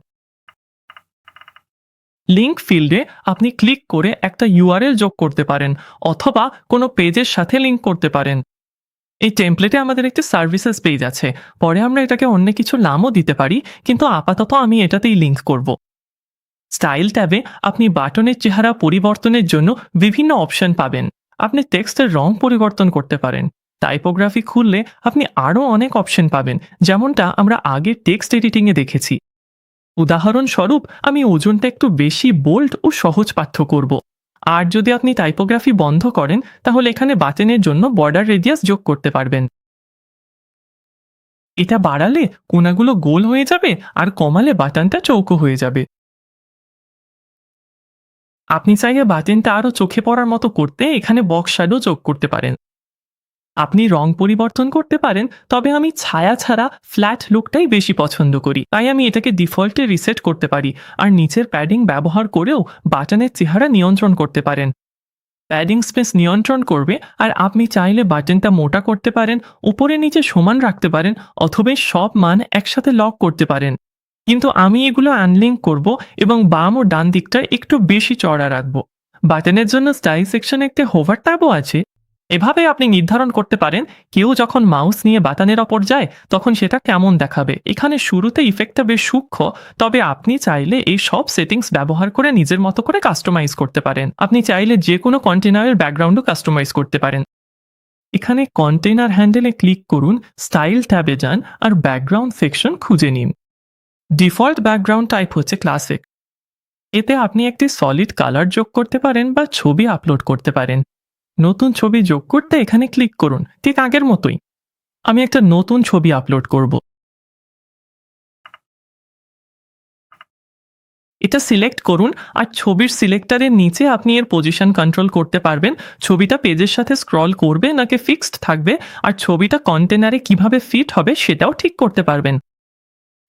লিঙ্ক ফিল্ডে আপনি ক্লিক করে একটা ইউআরএল যোগ করতে পারেন অথবা কোনো পেজের সাথে লিঙ্ক করতে পারেন। এই টেমপ্লেটে আমাদের একটি সার্ভিসেস পেজ আছে, পরে আমরা এটাকে অন্য কিছু নামও দিতে পারি, কিন্তু আপাতত আমি এটাতেই লিঙ্ক করব। স্টাইল ট্যাবে আপনি বাটনের চেহারা পরিবর্তনের জন্য বিভিন্ন অপশন পাবেন। আপনি টেক্সটের রং পরিবর্তন করতে পারেন। টাইপোগ্রাফি খুললে আপনি আরও অনেক অপশন পাবেন, যেমনটা আমরা আগে টেক্সট এডিটিংয়ে দেখেছি। উদাহরণস্বরূপ আমি ওজনটা একটু বেশি বোল্ড ও সহজ পাঠ্য করব। আর যদি আপনি টাইপোগ্রাফি বন্ধ করেন, তাহলে এখানে বাটনের জন্য বর্ডার রেডিয়াস যোগ করতে পারবেন। এটা বাড়ালে কোণাগুলো গোল হয়ে যাবে আর কমালে বাটনটা চৌকো হয়ে যাবে। আপনি চাইলে বাটনটা আরও চোখে পড়ার মতো করতে এখানে বক্স শ্যাডো যোগ করতে পারেন। আপনি রং পরিবর্তন করতে পারেন, তবে আমি ছায়া ছাড়া ফ্ল্যাট লুকটাই বেশি পছন্দ করি, তাই আমি এটাকে ডিফল্টে রিসেট করতে পারি। আর নিচের প্যাডিং ব্যবহার করেও বাটনের চেহারা নিয়ন্ত্রণ করতে পারেন। প্যাডিং স্পেস নিয়ন্ত্রণ করবে, আর আপনি চাইলে বাটনটা মোটা করতে পারেন, উপরে নিচে সমান রাখতে পারেন, অথবা সব মান একসাথে লক করতে পারেন। কিন্তু আমি এগুলো আনলিঙ্ক করব এবং বাম ও ডান দিকটা একটু বেশি চড়া রাখব। বাটনের জন্য স্টাইল সেকশনে একটা হোভার ট্যাবও আছে। এভাবে আপনি নির্ধারণ করতে পারেন কেউ যখন মাউস নিয়ে বাটনের ওপর যায় তখন সেটা কেমন দেখাবে। এখানে শুরুতে ইফেক্টটা বেশ সূক্ষ্ম, তবে আপনি চাইলে এই সব সেটিংস ব্যবহার করে নিজের মতো করে কাস্টমাইজ করতে পারেন। আপনি চাইলে যে কোনো কন্টেনারের ব্যাকগ্রাউন্ডও কাস্টমাইজ করতে পারেন। এখানে কন্টেনার হ্যান্ডেলে ক্লিক করুন, স্টাইল ট্যাবে যান আর ব্যাকগ্রাউন্ড সেকশন খুঁজে নিন। ডিফল্ট ব্যাকগ্রাউন্ড টাইপ হচ্ছে ক্লাসিক। এতে আপনি একটি সলিড কালার যোগ করতে পারেন বা ছবি আপলোড করতে পারেন। নতুন ছবি যোগ করতে এখানে ক্লিক করুন, ঠিক আগের মতোই। আমি একটা নতুন ছবি আপলোড করব। এটা সিলেক্ট করুন আর ছবির সিলেক্টরের নিচে আপনি এর পজিশন কন্ট্রোল করতে পারবেন। ছবিটা পেজের সাথে স্ক্রল করবে নাকি ফিক্সড থাকবে, আর ছবিটা কন্টেনারে কিভাবে ফিট হবে সেটাও ঠিক করতে পারবেন।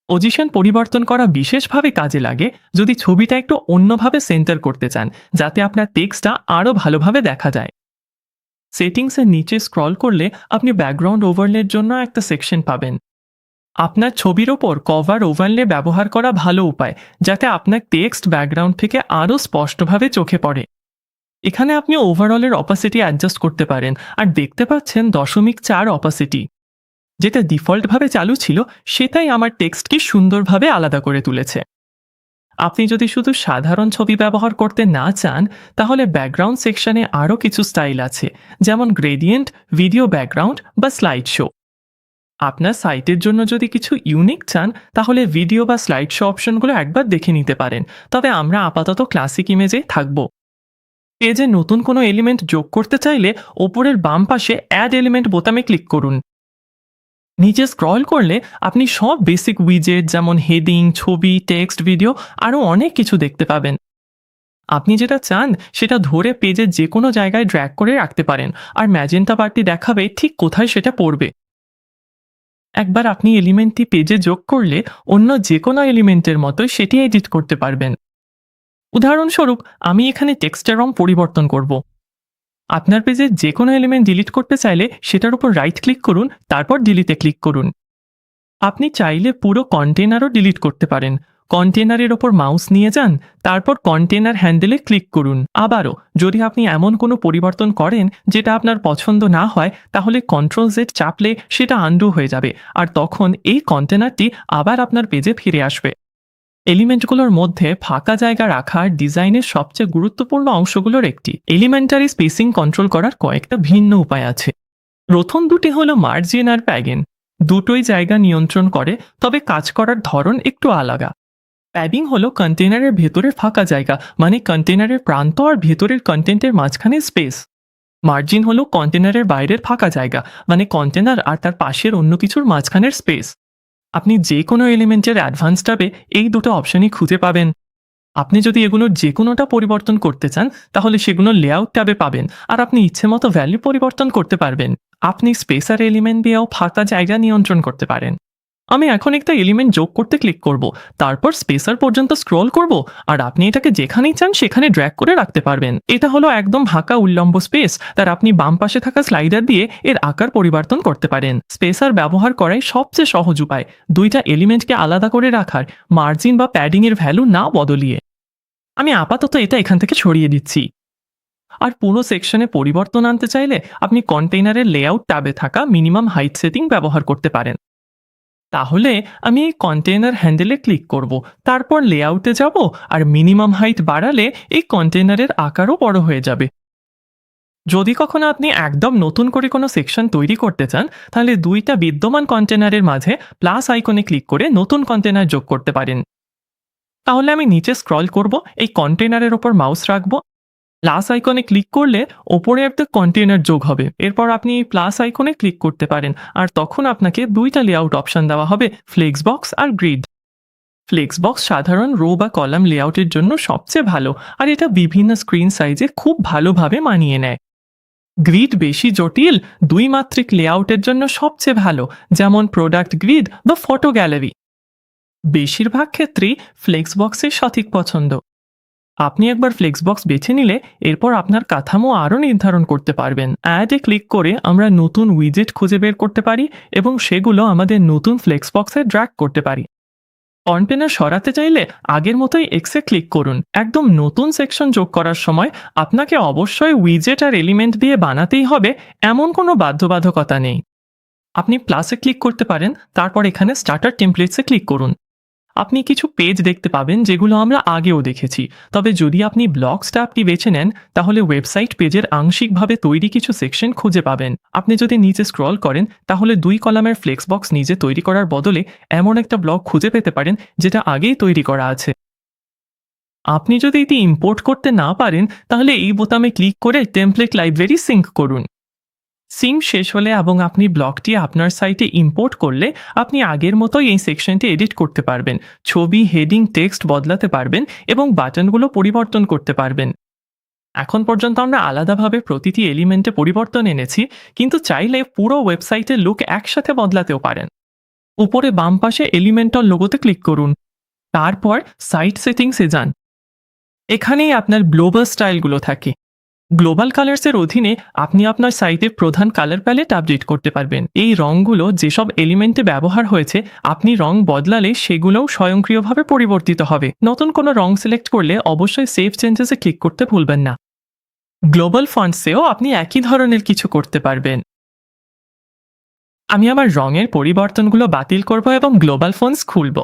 পজিশন পরিবর্তন করা বিশেষভাবে কাজে লাগে যদি ছবিটা একটু অন্যভাবে সেন্টার করতে চান, যাতে আপনার টেক্সটটা আরও ভালোভাবে দেখা যায়। সেটিংসের নিচে স্ক্রল করলে আপনি ব্যাকগ্রাউন্ড ওভারলের জন্য একটা সেকশন পাবেন। আপনার ছবির ওপর কভার ওভারলে ব্যবহার করা ভালো উপায়, যাতে আপনার টেক্সট ব্যাকগ্রাউন্ড থেকে আরও স্পষ্টভাবে চোখে পড়ে। এখানে আপনি ওভারঅলের অপাসিটি অ্যাডজাস্ট করতে পারেন, আর দেখতে পাচ্ছেন 0.4 অপাসিটি। যেটা ডিফল্টভাবে চালু ছিল সেটাই আমার টেক্সটকে সুন্দরভাবে আলাদা করে তুলেছে। আপনি যদি শুধু সাধারণ ছবি ব্যবহার করতে না চান, তাহলে ব্যাকগ্রাউন্ড সেকশনে আরও কিছু স্টাইল আছে, যেমন গ্রেডিয়েন্ট, ভিডিও ব্যাকগ্রাউন্ড বা স্লাইড শো। আপনার সাইটের জন্য যদি কিছু ইউনিক চান, তাহলে ভিডিও বা স্লাইড শো অপশনগুলো একবার দেখে নিতে পারেন, তবে আমরা আপাতত ক্লাসিক ইমেজে থাকব। পেজে নতুন কোনো এলিমেন্ট যোগ করতে চাইলে ওপরের বাম পাশে অ্যাড এলিমেন্ট বোতামে ক্লিক করুন। নিচে স্ক্রল করলে আপনি সব বেসিক উইজেট যেমন হেডিং, ছবি, টেক্সট, ভিডিও আরও অনেক কিছু দেখতে পাবেন। আপনি যেটা চান সেটা ধরে পেজের যে কোনো জায়গায় ড্র্যাগ করে রাখতে পারেন, আর ম্যাজেন্টা বারটি দেখাবে ঠিক কোথায় সেটা পড়বে। একবার আপনি এলিমেন্টটি পেজে যোগ করলে অন্য যে কোনো এলিমেন্টের মতোই সেটি এডিট করতে পারবেন। উদাহরণস্বরূপ আমি এখানে টেক্সটের রং পরিবর্তন করব। আপনার পেজে যে কোনো এলিমেন্ট ডিলিট করতে চাইলে সেটার উপর রাইট ক্লিক করুন, তারপর ডিলিটে ক্লিক করুন। আপনি চাইলে পুরো কন্টেনারও ডিলিট করতে পারেন। কন্টেনারের ওপর মাউস নিয়ে যান, তারপর কন্টেনার হ্যান্ডেলে ক্লিক করুন। আবারও যদি আপনি এমন কোনো পরিবর্তন করেন যেটা আপনার পছন্দ না হয়, তাহলে Ctrl+Z চাপলে সেটা আনডু হয়ে যাবে, আর তখন এই কন্টেনারটি আবার আপনার পেজে ফিরে আসবে। এলিমেন্টগুলোর মধ্যে ফাঁকা জায়গা রাখার ডিজাইনের সবচেয়ে গুরুত্বপূর্ণ অংশগুলোর একটি। এলিমেন্টারি স্পেসিং কন্ট্রোল করার কয়েকটা ভিন্ন উপায় আছে। প্রথম দুটি হলো মার্জিন আর প্যাগিং। দুটোই জায়গা নিয়ন্ত্রণ করে, তবে কাজ করার ধরন একটু আলাদা। প্যাডিং হলো কন্টেনারের ভেতরের ফাঁকা জায়গা, মানে কন্টেনারের প্রান্ত আর ভেতরের কন্টেন্টের মাঝখানে স্পেস। মার্জিন হলো কন্টেনারের বাইরের ফাঁকা জায়গা, মানে কন্টেনার আর তার পাশের অন্য কিছুর মাঝখানের স্পেস। আপনি যে কোনো এলিমেন্টের অ্যাডভান্স ট্যাবে এই দুটো অপশনই খুঁজে পাবেন। আপনি যদি এগুলোর যে কোনোটা পরিবর্তন করতে চান, তাহলে সেগুলো লেআউট ট্যাবে পাবেন, আর আপনি ইচ্ছে মতো ভ্যালু পরিবর্তন করতে পারবেন। আপনি স্পেসার এলিমেন্ট দিয়েও ফাঁকা জায়গা নিয়ন্ত্রণ করতে পারেন। আমি এখন একটা এলিমেন্ট যোগ করতে ক্লিক করব, তারপর স্পেসার পর্যন্ত স্ক্রল করব, আর আপনি এটাকে যেখানেই চান সেখানে ড্র্যাগ করে রাখতে পারবেন। এটা হলো একদম ফাঁকা উল্লম্ব স্পেস, তার আপনি বাম পাশে থাকা স্লাইডার দিয়ে এর আকার পরিবর্তন করতে পারেন। স্পেসার ব্যবহার করাই সবচেয়ে সহজ উপায় দুইটা এলিমেন্টকে আলাদা করে রাখার, মার্জিন বা প্যাডিং এর ভ্যালু না বদলিয়ে। আমি আপাতত এটা এখান থেকে সরিয়ে দিচ্ছি। আর পুরো সেকশনে পরিবর্তন আনতে চাইলে আপনি কন্টেইনারের লেআউট ট্যাবে থাকা মিনিমাম হাইট সেটিং ব্যবহার করতে পারেন। তাহলে আমি এই কন্টেইনার হ্যান্ডেলে ক্লিক করব, তারপর লেআউটে যাব, আর মিনিমাম হাইট বাড়ালে এই কন্টেইনারের আকারও বড় হয়ে যাবে। যদি কখনো আপনি একদম নতুন করে কোনো সেকশন তৈরি করতে চান, তাহলে দুইটা বিদ্যমান কন্টেনারের মাঝে প্লাস আইকনে ক্লিক করে নতুন কন্টেনার যোগ করতে পারেন। তাহলে আমি নিচে স্ক্রল করব, এই কন্টেনারের ওপর মাউস রাখবো, প্লাস আইকনে ক্লিক করলে ওপরে একটা কন্টেনার যোগ হবে। এরপর আপনি প্লাস আইকনে ক্লিক করতে পারেন, আর তখন আপনাকে দুইটা লেআউট অপশন দেওয়া হবে, ফ্লেক্স বক্স আর গ্রিড। ফ্লেক্স বক্স সাধারণ রো বা কলাম লেআউটের জন্য সবচেয়ে ভালো, আর এটা বিভিন্ন স্ক্রিন সাইজে খুব ভালোভাবে মানিয়ে নেয়। গ্রিড বেশি জটিল দুই মাত্রিক লেআউটের জন্য সবচেয়ে ভালো, যেমন প্রোডাক্ট গ্রিড বা ফটো গ্যালারি। বেশিরভাগ ক্ষেত্রেই ফ্লেক্স বক্সের সঠিক পছন্দ। আপনি একবার ফ্লেক্স বক্স বেছে নিলে এরপর আপনার কাঠামো আরও নির্ধারণ করতে পারবেন। অ্যাডে ক্লিক করে আমরা নতুন উইজেট খুঁজে বের করতে পারি এবং সেগুলো আমাদের নতুন ফ্লেক্স বক্সে ড্র্যাগ করতে পারি। কন্টেনার সরাতে চাইলে আগের মতোই এক্সে ক্লিক করুন। একদম নতুন সেকশন যোগ করার সময় আপনাকে অবশ্যই উইজেট আর এলিমেন্ট দিয়ে বানাতেই হবে, এমন কোনো বাধ্যবাধকতা নেই। আপনি প্লাসে ক্লিক করতে পারেন, তারপর এখানে স্টার্টার টেমপ্লেটসে ক্লিক করুন। আপনি কিছু পেজ দেখতে পাবেন যেগুলো আমরা আগেও দেখেছি, তবে যদি আপনি ব্লগস ট্যাবটি বেছে নেন তাহলে ওয়েবসাইট পেজের আংশিকভাবে তৈরি কিছু সেকশন খুঁজে পাবেন। আপনি যদি নিচে স্ক্রল করেন তাহলে দুই কলামের ফ্লেক্স বক্স নিজে তৈরি করার বদলে এমন একটা ব্লগ খুঁজে পেতে পারেন যেটা আগেই তৈরি করা আছে। আপনি যদি এটি ইম্পোর্ট করতে না পারেন তাহলে এই বোতামে ক্লিক করে টেমপ্লেট লাইব্রেরি সিঙ্ক করুন। সিঙ্ক শেষ হলে এবং আপনি ব্লগটি আপনার সাইটে ইম্পোর্ট করলে আপনি আগের মতোই এই সেকশনটি এডিট করতে পারবেন, ছবি, হেডিং, টেক্সট বদলাতে পারবেন এবং বাটনগুলো পরিবর্তন করতে পারবেন। এখন পর্যন্ত আমরা আলাদাভাবে প্রতিটি এলিমেন্টে পরিবর্তন এনেছি, কিন্তু চাইলে পুরো ওয়েবসাইটের লুক একসাথে বদলাতেও পারেন। উপরে বাম পাশে এলিমেন্টর লোগোতে ক্লিক করুন, তারপর সাইট সেটিংসে যান। এখানেই আপনার গ্লোবাল স্টাইলগুলো থাকে। গ্লোবাল কালার্সের অধীনে আপনি আপনার সাইটের প্রধান কালার প্যালেট আপডেট করতে পারবেন। এই রঙগুলো যেসব এলিমেন্টে ব্যবহার হয়েছে, আপনি রং বদলালে সেগুলোও স্বয়ংক্রিয়ভাবে পরিবর্তিত হবে। নতুন কোনো রং সিলেক্ট করলে অবশ্যই সেভ চেঞ্জেসে ক্লিক করতে ভুলবেন না। গ্লোবাল ফন্টসেও আপনি একই ধরনের কিছু করতে পারবেন। আমি আমার রঙের পরিবর্তনগুলো বাতিল করব এবং গ্লোবাল ফন্টস খুলব।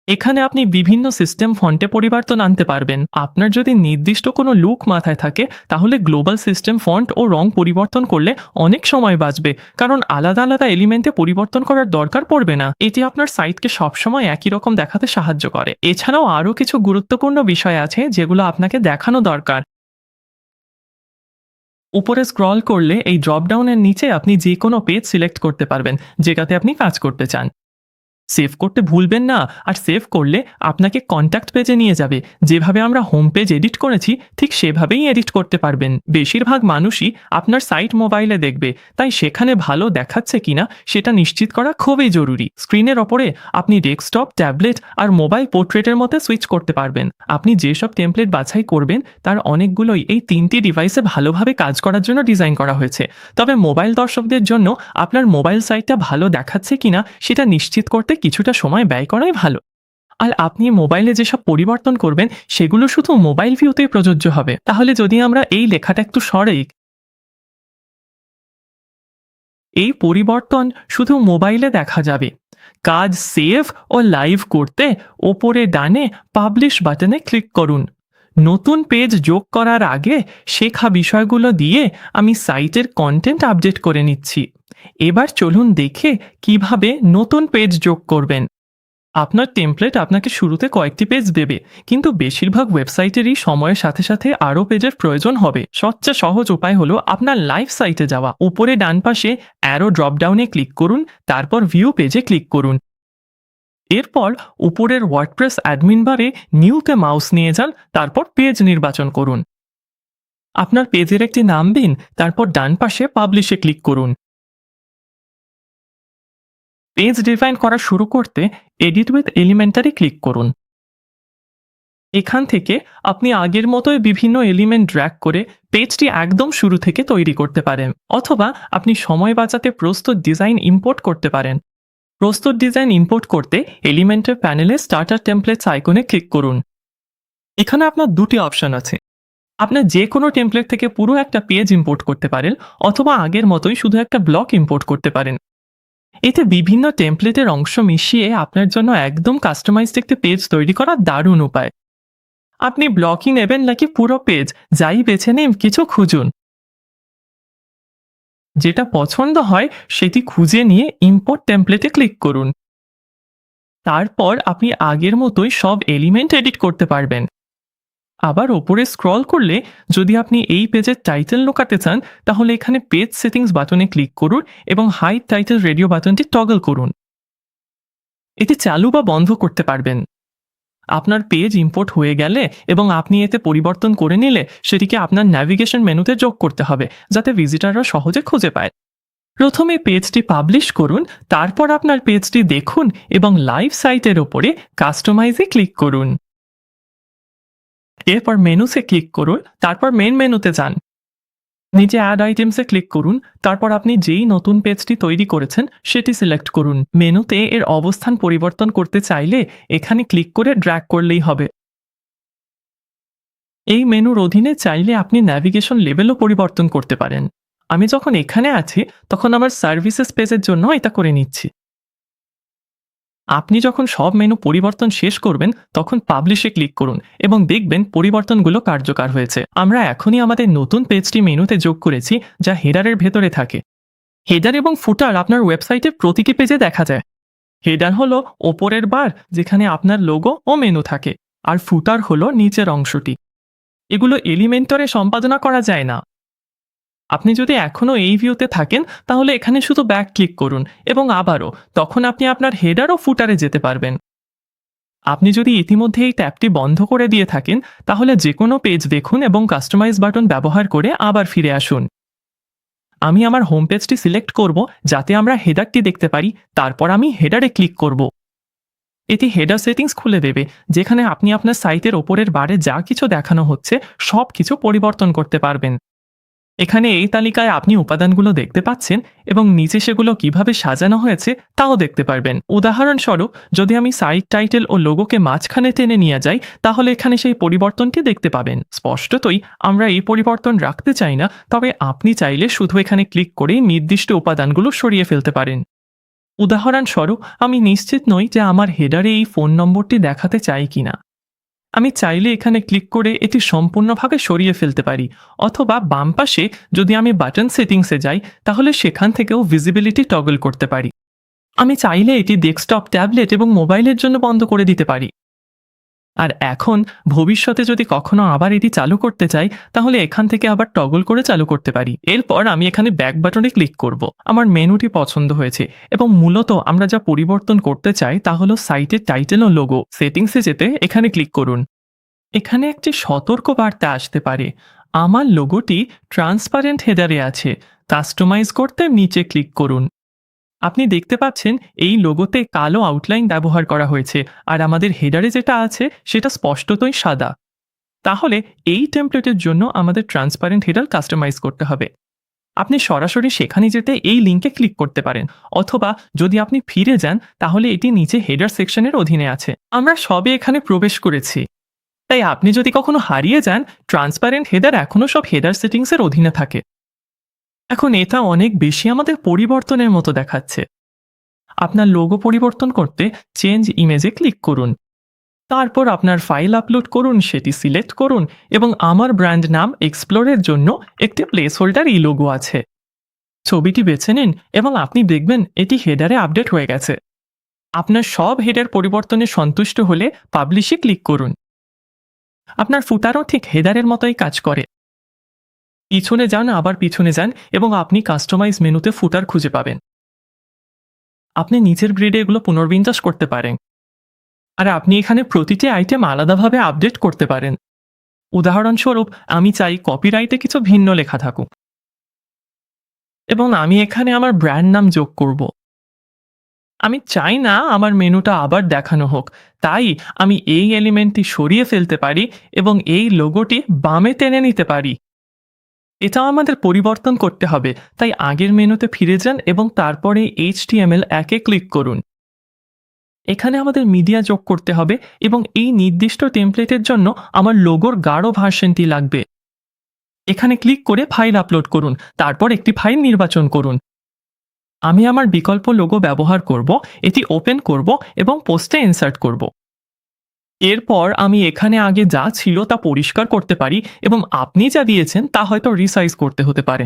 এখানে আপনি বিভিন্ন সিস্টেম ফন্টে পরিবর্তন আনতে পারবেন। আপনার যদি নির্দিষ্ট কোনো লুক মাথায় থাকে তাহলে গ্লোবাল সিস্টেম ফন্ট ও রং পরিবর্তন করলে অনেক সময় বাঁচবে, কারণ আলাদা আলাদা এলিমেন্টে পরিবর্তন করার দরকার পড়বে না। এটি আপনার সাইটকে সবসময় একই রকম দেখাতে সাহায্য করে। এছাড়াও আরও কিছু গুরুত্বপূর্ণ বিষয় আছে যেগুলো আপনাকে দেখানো দরকার। উপরে স্ক্রল করলে এই ড্রপডাউনের নিচে আপনি যে কোনো পেজ সিলেক্ট করতে পারবেন যেটাতে আপনি কাজ করতে চান। সেভ করতে ভুলবেন না, আর সেভ করলে আপনাকে কন্ট্যাক্ট পেজে নিয়ে যাবে। যেভাবে আমরা হোম পেজ এডিট করেছি ঠিক সেভাবেই এডিট করতে পারবেন। বেশিরভাগ মানুষই আপনার সাইট মোবাইলে দেখবে, তাই সেখানে ভালো দেখাচ্ছে কিনা সেটা নিশ্চিত করা খুবই জরুরি। স্ক্রিনের ওপরে আপনি ডেস্কটপ, ট্যাবলেট আর মোবাইল পোর্ট্রেটের মধ্যে সুইচ করতে পারবেন। আপনি যেসব টেমপ্লেট বাছাই করবেন তার অনেকগুলোই এই তিনটি ডিভাইসে ভালোভাবে কাজ করার জন্য ডিজাইন করা হয়েছে। তবে মোবাইল দর্শকদের জন্য আপনার মোবাইল সাইটটা ভালো দেখাচ্ছে কিনা সেটা নিশ্চিত করতে কিছুটা সময় ব্যয় করাই ভালো। আর আপনি মোবাইলে যেসব পরিবর্তন করবেন সেগুলো শুধু মোবাইল ভিউতেই প্রযোজ্য হবে। তাহলে যদি আমরা এই লেখাটা একটু সরাই, এই পরিবর্তন শুধু মোবাইলে দেখা যাবে। কাজ সেভ ও লাইভ করতে ওপরে ডানে পাবলিশ বাটনে ক্লিক করুন। নতুন পেজ যোগ করার আগে শেখা বিষয়গুলো দিয়ে আমি সাইটের কন্টেন্ট আপডেট করে নিচ্ছি। এবার চলুন দেখে কিভাবে নতুন পেজ যোগ করবেন। আপনার টেমপ্লেট আপনাকে শুরুতে কয়েকটি পেজ দেবে, কিন্তু বেশিরভাগ ওয়েবসাইটেরই সময়ের সাথে সাথে আরও পেজের প্রয়োজন হবে। সবচেয়ে সহজ উপায় হলো আপনার লাইভ সাইটে যাওয়া। উপরে ডান পাশে অ্যারো ড্রপডাউনে ক্লিক করুন, তারপর ভিউ পেজে ক্লিক করুন। এরপর উপরের ওয়ার্ডপ্রেস অ্যাডমিন বারে নিউতে মাউস নিয়ে যান, তারপর পেজ নির্বাচন করুন। আপনার পেজের একটি নাম দিন, তারপর ডান পাশে পাবলিশে ক্লিক করুন। পেজ ডিজাইন করা শুরু করতে এডিট উইথ এলিমেন্টারি ক্লিক করুন। এখান থেকে আপনি আগের মতোই বিভিন্ন এলিমেন্ট ড্র্যাগ করে পেজটি একদম শুরু থেকে তৈরি করতে পারেন, অথবা আপনি সময় বাঁচাতে প্রস্তুত ডিজাইন ইম্পোর্ট করতে পারেন। প্রস্তুত ডিজাইন ইম্পোর্ট করতে এলিমেন্টের প্যানেলে স্টার্টার টেমপ্লেটস আইকনে ক্লিক করুন। এখানে আপনার দুটি অপশন আছে। আপনার যে কোনো টেমপ্লেট থেকে পুরো একটা পেজ ইম্পোর্ট করতে পারেন, অথবা আগের মতোই শুধু একটা ব্লক ইম্পোর্ট করতে পারেন। এতে বিভিন্ন টেমপ্লেটের অংশ মিশিয়ে আপনার জন্য একদম কাস্টমাইজড একটি পেজ তৈরি করা দারুণ উপায়। আপনি ব্লকই নেবেন নাকি পুরো পেজ, যাই বেছে নিন কিছু খুঁজুন। যেটা পছন্দ হয় সেটি খুঁজে নিয়ে ইম্পোর্ট টেমপ্লেটে ক্লিক করুন। তারপর আপনি আগের মতোই সব এলিমেন্ট এডিট করতে পারবেন। আবার ওপরে স্ক্রল করলে যদি আপনি এই পেজের টাইটেল লুকাতে চান, তাহলে এখানে পেজ সেটিংস বাটনে ক্লিক করুন এবং হাইড টাইটেল রেডিও বাটনটি টগল করুন। এটি চালু বা বন্ধ করতে পারবেন। আপনার পেজ ইম্পোর্ট হয়ে গেলে এবং আপনি এতে পরিবর্তন করে নিলে সেটিকে আপনার ন্যাভিগেশন মেনুতে যোগ করতে হবে, যাতে ভিজিটাররা সহজে খুঁজে পায়। প্রথমে পেজটি পাবলিশ করুন, তারপর আপনার পেজটি দেখুন এবং লাইভ সাইটের ওপরে কাস্টমাইজে ক্লিক করুন। এরপর মেনুসে ক্লিক করুন, তারপর মেন মেনুতে যান। নিচে অ্যাড আইটেমসে ক্লিক করুন, তারপর আপনি যেই নতুন পেজটি তৈরি করেছেন সেটি সিলেক্ট করুন। মেনুতে এর অবস্থান পরিবর্তন করতে চাইলে এখানে ক্লিক করে ড্র্যাগ করলেই হবে। এই মেনুর অধীনে চাইলে আপনি ন্যাভিগেশন লেভেলও পরিবর্তন করতে পারেন। আমি যখন এখানে আছি তখন আমার সার্ভিসেস পেজের জন্য এটা করে নিচ্ছি। আপনি যখন সব মেনু পরিবর্তন শেষ করবেন তখন পাবলিশে ক্লিক করুন এবং দেখবেন পরিবর্তনগুলো কার্যকর হয়েছে। আমরা এখনই আমাদের নতুন পেজটি মেনুতে যোগ করেছি, যা হেডারের ভেতরে থাকে। হেডার এবং ফুটার আপনার ওয়েবসাইটে প্রতিটি পেজে দেখা যায়। হেডার হলো ওপরের বার যেখানে আপনার লোগো ও মেনু থাকে, আর ফুটার হলো নিচের অংশটি। এগুলো এলিমেন্টরে সম্পাদনা করা যায় না। আপনি যদি এখনও এই ভিউতে থাকেন তাহলে এখানে শুধু ব্যাক ক্লিক করুন এবং আবারও, তখন আপনি আপনার হেডার ও ফুটারে যেতে পারবেন। আপনি যদি ইতিমধ্যে এই ট্যাবটি বন্ধ করে দিয়ে থাকেন তাহলে যে কোনো পেজ দেখুন এবং কাস্টমাইজ বাটন ব্যবহার করে আবার ফিরে আসুন। আমি আমার হোম পেজটি সিলেক্ট করব যাতে আমরা হেডারটি দেখতে পারি, তারপর আমি হেডারে ক্লিক করব। এটি হেডার সেটিংস খুলে দেবে, যেখানে আপনি আপনার সাইটের ওপরের বারে যা কিছু দেখানো হচ্ছে সব কিছু পরিবর্তন করতে পারবেন। এখানে এই তালিকায় আপনি উপাদানগুলো দেখতে পাচ্ছেন এবং নিচে সেগুলো কিভাবে সাজানো হয়েছে তাও দেখতে পারবেন। উদাহরণস্বরূপ, যদি আমি সাইট টাইটেল ও লোগোকে মাঝখানে টেনে নিয়ে যাই তাহলে এখানে সেই পরিবর্তনটি দেখতে পাবেন। স্পষ্টতই আমরা এই পরিবর্তন রাখতে চাই না, তবে আপনি চাইলে শুধু এখানে ক্লিক করেই নির্দিষ্ট উপাদানগুলো সরিয়ে ফেলতে পারেন। উদাহরণস্বরূপ, আমি নিশ্চিত নই যে আমার হেডারে এই ফোন নম্বরটি দেখাতে চাই কিনা। আমি চাইলে এখানে ক্লিক করে এটি সম্পূর্ণভাবে সরিয়ে ফেলতে পারি, অথবা বাম পাশে যদি আমি বাটন সেটিংসে যাই তাহলে সেখান থেকেও ভিজিবিলিটি টগল করতে পারি। আমি চাইলে এটি ডেস্কটপ, ট্যাবলেট এবং মোবাইলের জন্য বন্ধ করে দিতে পারি। আর এখন ভবিষ্যতে যদি কখনো আবার এটি চালু করতে চাই তাহলে এখান থেকে আবার টগল করে চালু করতে পারি। এরপর আমি এখানে ব্যাক বাটনে ক্লিক করব। আমার মেনুটি পছন্দ হয়েছে এবং মূলত আমরা যা পরিবর্তন করতে চাই তা হলো সাইটের টাইটেল ও লোগো। সেটিংসে যেতে এখানে ক্লিক করুন। এখানে একটি সতর্ক বার্তা আসতে পারে। আমার লোগোটি ট্রান্সপারেন্ট হেডারে আছে, কাস্টমাইজ করতে নিচে ক্লিক করুন। আপনি দেখতে পাচ্ছেন এই লোগোতে কালো আউটলাইন ব্যবহার করা হয়েছে, আর আমাদের হেডারে যেটা আছে সেটা স্পষ্টতই সাদা। তাহলে এই টেমপ্লেটের জন্য আমাদের ট্রান্সপারেন্ট হেডার কাস্টমাইজ করতে হবে। আপনি সরাসরি সেখানে যেতে এই লিঙ্কে ক্লিক করতে পারেন, অথবা যদি আপনি ফিরে যান তাহলে এটি নিচে হেডার সেকশনের অধীনে আছে। আমরা সবে এখানে প্রবেশ করেছি, তাই আপনি যদি কখনো হারিয়ে যান ট্রান্সপারেন্ট হেডার এখনও সব হেডার সেটিংসের অধীনে থাকে। এখন এটা অনেক বেশি আমাদের পরিবর্তনের মতো দেখাচ্ছে। আপনার লোগো পরিবর্তন করতে চেঞ্জ ইমেজে ক্লিক করুন। তারপর আপনার ফাইল আপলোড করুন, সেটি সিলেক্ট করুন এবং আমার ব্র্যান্ড নাম এক্সপ্লোরের জন্য একটি প্লেস হোল্ডার ই লোগো আছে। ছবিটি বেছে নিন এবং আপনি দেখবেন এটি হেডারে আপডেট হয়ে গেছে। আপনার সব হেডার পরিবর্তনে সন্তুষ্ট হলে পাবলিশে ক্লিক করুন। আপনার ফুটারও ঠিক হেডারের মতোই কাজ করে। পিছনে যান, আবার পিছনে যান এবং আপনি কাস্টমাইজ মেনুতে ফুটার খুঁজে পাবেন। আপনি নিচের গ্রিডে এগুলো পুনর্বিন্যাস করতে পারেন, আর আপনি এখানে প্রতিটি আইটেম আলাদাভাবে আপডেট করতে পারেন। উদাহরণস্বরূপ, আমি চাই কপিরাইটে কিছু ভিন্ন লেখা থাকুক এবং আমি এখানে আমার ব্র্যান্ড নাম যোগ করব। আমি চাই না আমার মেনুটা আবার দেখানো হোক, তাই আমি এই এলিমেন্টটি সরিয়ে ফেলতে পারি এবং এই লোগোটি বামে টেনে নিতে পারি। এটাও আমাদের পরিবর্তন করতে হবে, তাই আগের মেনুতে ফিরে যান এবং তারপরে HTML 1 এ ক্লিক করুন। এখানে আমাদের মিডিয়া যোগ করতে হবে এবং এই নির্দিষ্ট টেমপ্লেটের জন্য আমার লোগোর গাঢ় ভার্সনটি লাগবে। এখানে ক্লিক করে ফাইল আপলোড করুন, তারপর একটি ফাইল নির্বাচন করুন। আমি আমার বিকল্প লোগো ব্যবহার করব, এটি ওপেন করব এবং পোস্টে ইনসার্ট করব। এরপর আমি এখানে আগে যা ছিল তা পরিষ্কার করতে পারি এবং আপনি যা দিয়েছেন তা হয়তো রিসাইজ করতে হতে পারে।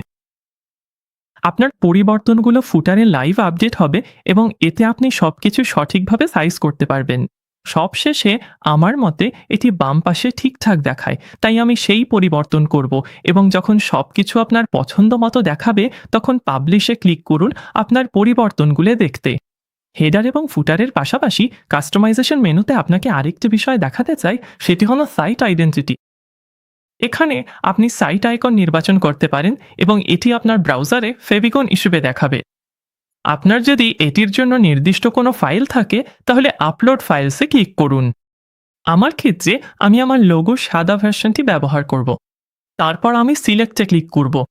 আপনার পরিবর্তনগুলো ফুটারে লাইভ আপডেট হবে এবং এতে আপনি সবকিছু সঠিকভাবে সাইজ করতে পারবেন। সবশেষে আমার মতে এটি বাম পাশে ঠিকঠাক দেখায়, তাই আমি সেই পরিবর্তন করব এবং যখন সবকিছু আপনার পছন্দ মতো দেখাবে তখন পাবলিশে ক্লিক করুন আপনার পরিবর্তনগুলো দেখতে। হেডার এবং ফুটারের পাশাপাশি কাস্টমাইজেশন মেনুতে আপনাকে আরেকটি বিষয় দেখাতে চাই, সেটি হলো সাইট আইডেন্টিটি। এখানে আপনি সাইট আইকন নির্বাচন করতে পারেন এবং এটি আপনার ব্রাউজারে ফেভিকন হিসেবে দেখাবে। আপনার যদি এটির জন্য নির্দিষ্ট কোনো ফাইল থাকে তাহলে আপলোড ফাইলসে ক্লিক করুন। আমার ক্ষেত্রে আমি আমার লোগো সাদা ভার্সনটি ব্যবহার করব। তারপর আমি সিলেক্টে ক্লিক করব।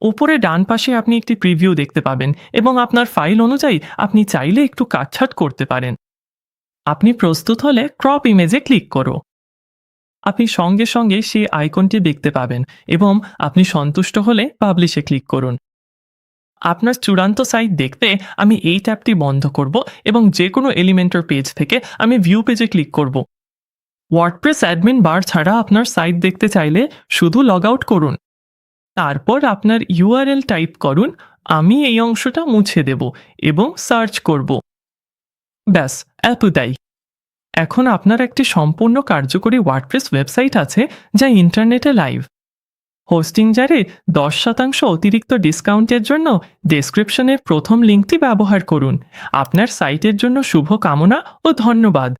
উপরে ডান পাশে আপনি একটি প্রিভিউ দেখতে পাবেন এবং আপনার ফাইল অনুযায়ী আপনি চাইলে একটু কাটছাঁট করতে পারেন। আপনি প্রস্তুত হলে ক্রপ ইমেজে ক্লিক করো। আপনি সঙ্গে সঙ্গে সেই আইকনটি দেখতে পাবেন এবং আপনি সন্তুষ্ট হলে পাবলিশে ক্লিক করুন। আপনার চূড়ান্ত সাইট দেখতে আমি এই ট্যাবটি বন্ধ করব এবং যে কোনো এলিমেন্টর পেজ থেকে আমি ভিউ পেজে ক্লিক করব। ওয়ার্ডপ্রেস অ্যাডমিন বার ছাড়া আপনার সাইট দেখতে চাইলে শুধু লগ আউট করুন। তারপর আপনার ইউআরএল টাইপ করুন। আমি এই অংশটা মুছে দেব এবং সার্চ করব। ব্যাস, এতটাই। এখন আপনার একটি সম্পূর্ণ কার্যকরী ওয়ার্ডপ্রেস ওয়েবসাইট আছে যা ইন্টারনেটে লাইভ। হোস্টিং জারে 10% অতিরিক্ত ডিসকাউন্টের জন্য ডেসক্রিপশনের প্রথম লিঙ্কটি ব্যবহার করুন। আপনার সাইটের জন্য শুভ কামনা ও ধন্যবাদ।